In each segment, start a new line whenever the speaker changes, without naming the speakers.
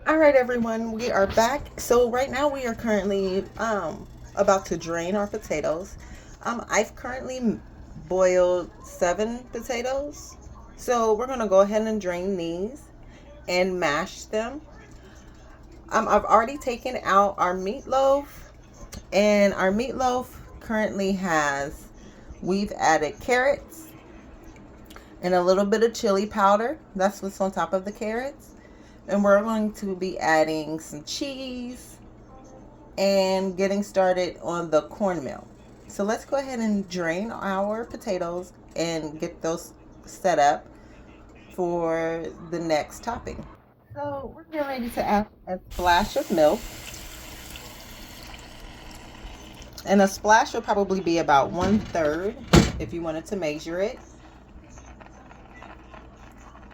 All right, everyone, we are back. So right now we are currently about to drain our potatoes. I've currently boiled 7 potatoes. So we're gonna go ahead and drain these and mash them. I've already taken out our meatloaf, and our meatloaf currently has, we've added carrots and a little bit of chili powder. That's what's on top of the carrots. And we're going to be adding some cheese and getting started on the cornmeal. So let's go ahead and drain our potatoes and get those set up for the next topping. So we're getting ready to add a splash of milk. And a splash will probably be about 1/3 if you wanted to measure it.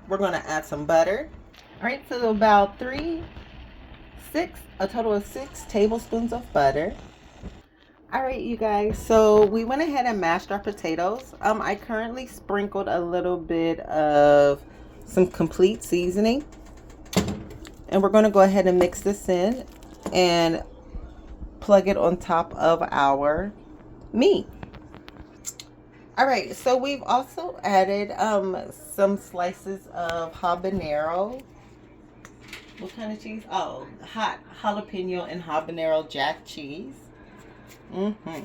We're going to add some butter. All right, so about a total of 6 tablespoons of butter. All right, you guys, so we went ahead and mashed our potatoes. I currently sprinkled a little bit of some complete seasoning, and we're going to go ahead and mix this in and plug it on top of our meat. All right, so we've also added some slices of habanero. What kind of cheese? Oh, hot jalapeno and habanero jack cheese.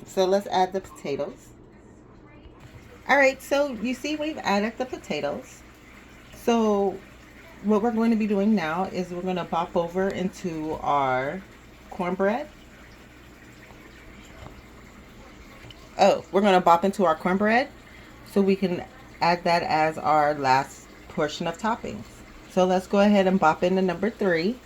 So let's add the potatoes. All right, so you see we've added the potatoes. So what we're going to be doing now is we're going to pop over into our cornbread. Oh, we're going to bop into our cornbread so we can add that as our last portion of toppings. So let's go ahead and bop into number 3.